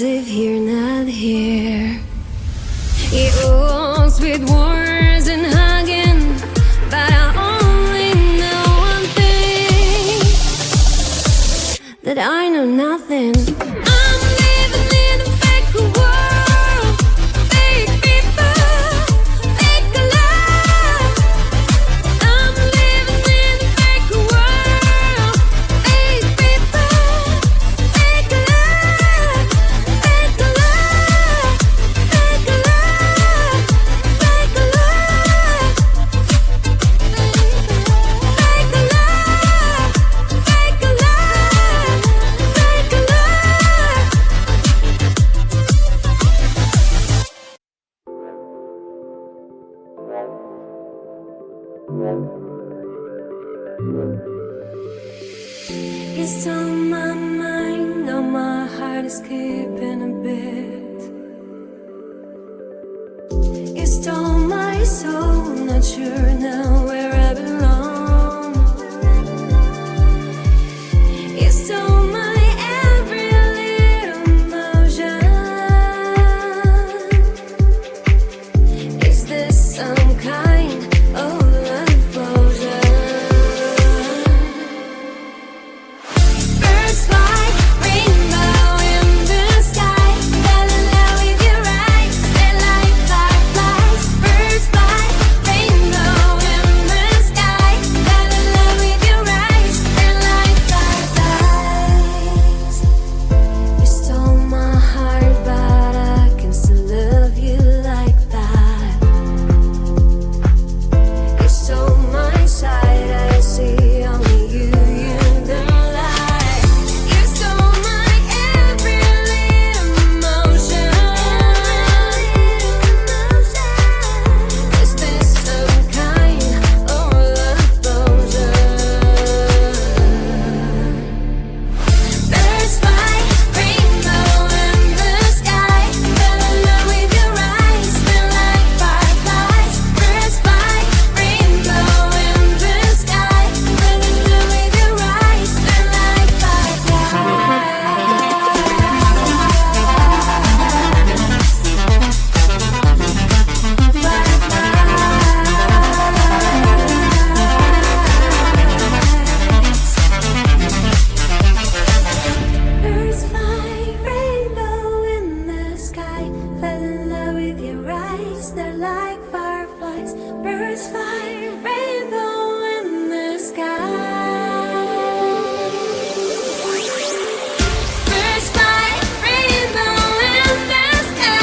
as if you're not here. It walks with words and hugging, but I only know one thing, that I know nothing. I'm living in a fake world, fake people, fake love. I'm living in a fake world, fake people, fake love, fake love, fake love, fake love, fake love, fake love, fake love. It's on my mind, now my heart is skipping a bit. You stole my soul, not sure now where I belong. You stole my every little emotion. Is this some kind of love potion? Birds fly, rainbow in the sky. Fell in love with your eyes, they're like fireflies. Birds fly, rainbow in the sky. Fell in love with your eyes, they're like fireflies. You stole my heart, but I can still love you like that. You stole my sight, I see only you the light. You stole my every little emotion. Is this some kind of love potion? Birds fly, rainbow in the sky. Fell in love with your eyes, they're like fireflies. Birds fly, rainbow in the sky. Fell in love with your eyes, they're like Birds fly, rainbow in the sky. Fell in love with your eyes, they're like fireflies. Birds fly, rainbow in the sky. Birds fly, rainbow in the sky.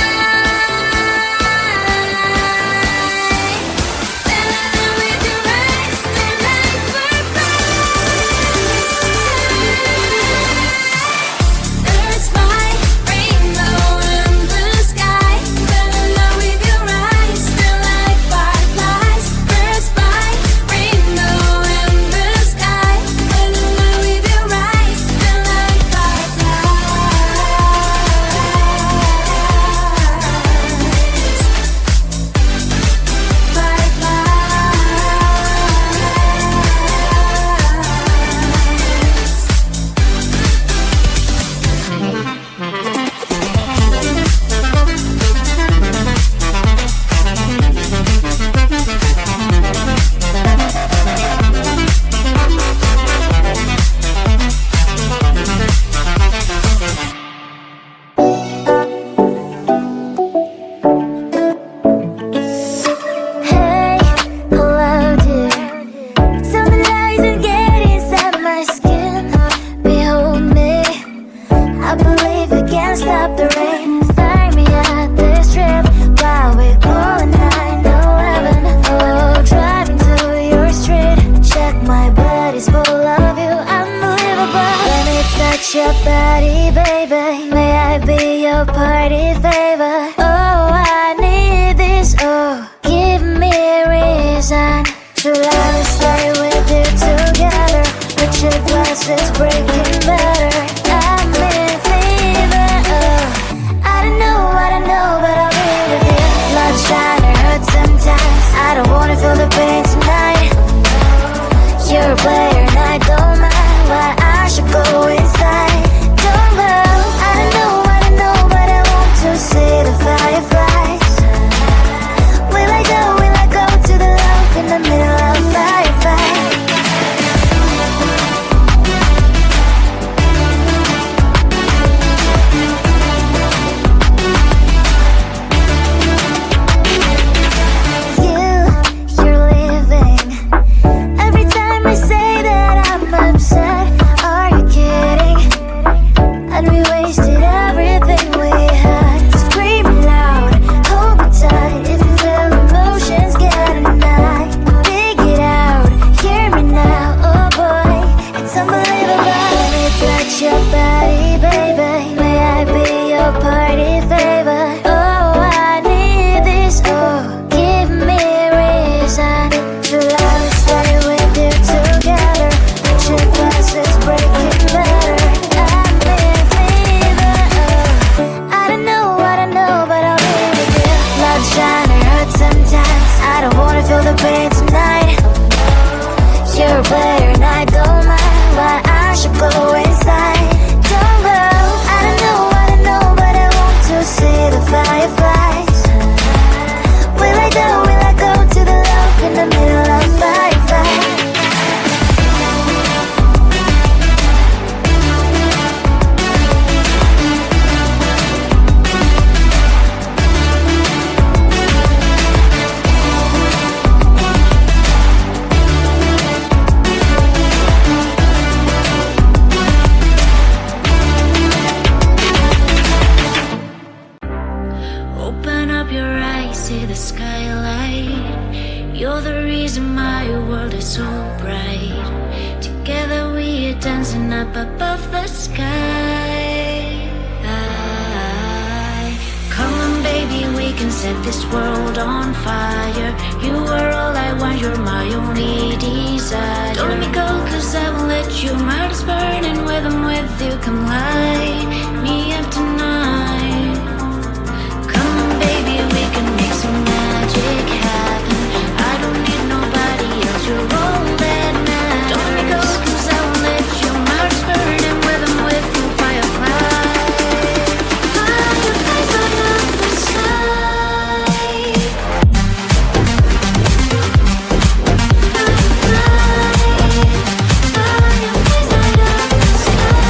Fell in love with your eyes, they're like fireflies. Birds fly, rainbow in the sky. Fell in love with your eyes, they're like fireflies. Birds fly, rainbow in the sky. Fell in love with your eyes, they're like Hey, hello dear. Some lies and get inside my skin. Behold me, I believe we can stop the rain. Start me at this trip while we're going 9/11. Oh, driving to your street. Check my body's full of you, unbelievable. Let me touch your body, baby. May I be your party favor? Oh, I need this. Oh, give me a reason to let me stay with you together. With your glasses breaking better. I'm in fever. Oh, I don't know what I know, but I'll be with you. Love's trying to hurt sometimes. I don't wanna feel the pain tonight. You're a player and I don't mind why I should go inside. Don't know, I don't know what I know, but see the skylight. You're the reason my world is so bright. Together we are dancing up above the sky. Come on baby, we can set this world on fire. You are all I want, you're my only desire. Don't let me go cause I won't let you. My heart is burning with I'm with you. Come light me up tonight. Come on baby, we can make some magic happen. I don't need nobody else, you're all that matters. Don't let me go cause I won't let you. My heart is burning with I'm with you. Firefly, fireflies light up the sky. Fireflies light up the sky.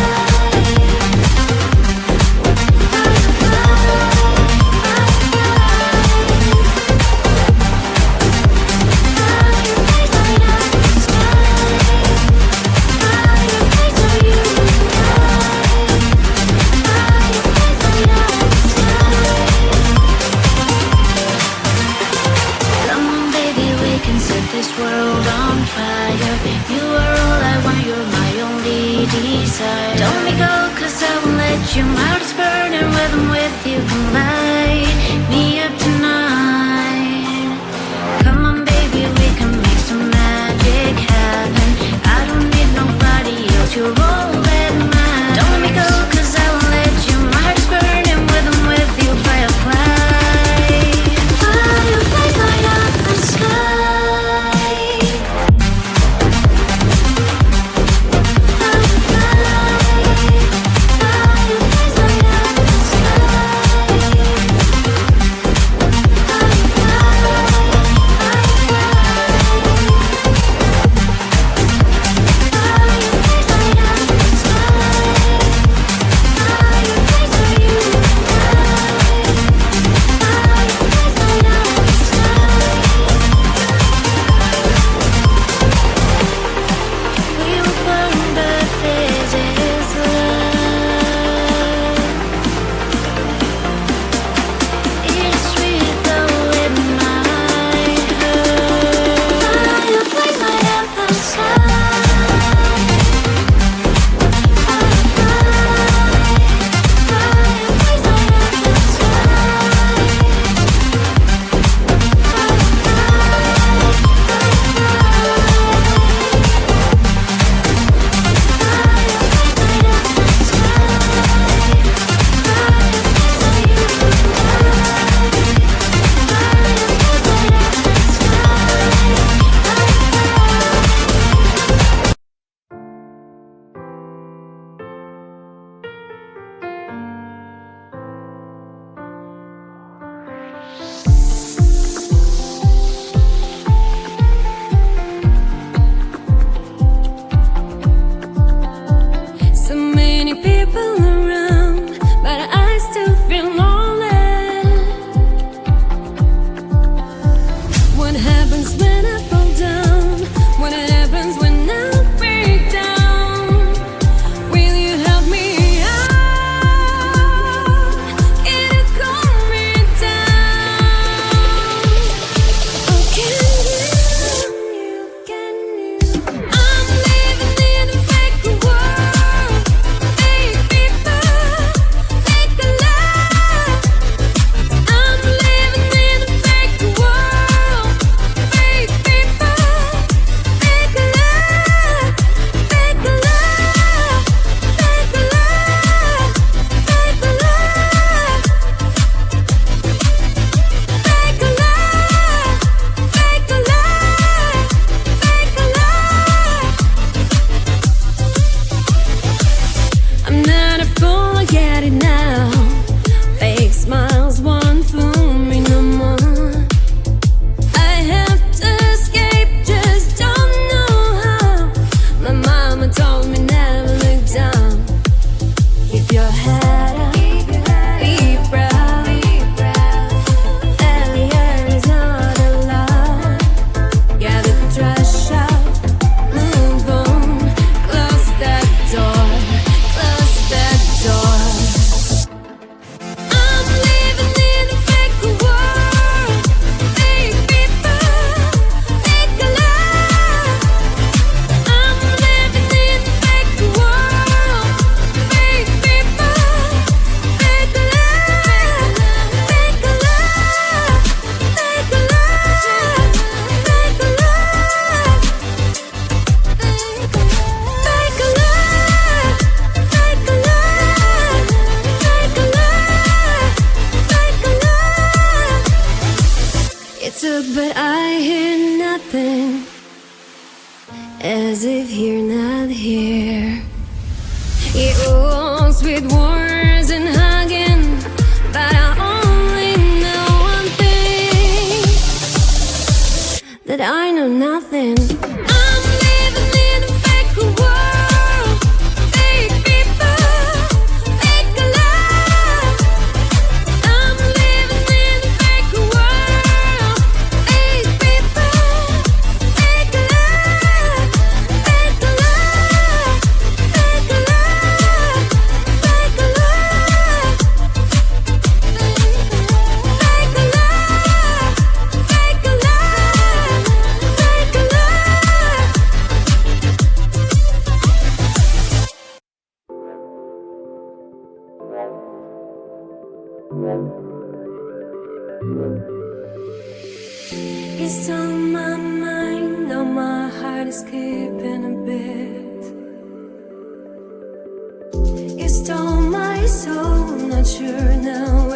look, but I hear nothing, as if you're not here. It walks with words and hugging, but I only know one thing, that I know nothing. I'm living in a fake world, fake people, fake love. I'm living in a fake world, fake people, fake love, fake love, fake love, fake love, fake love, fake It's on my mind, now my heart is skipping a bit. It stole my soul, not sure now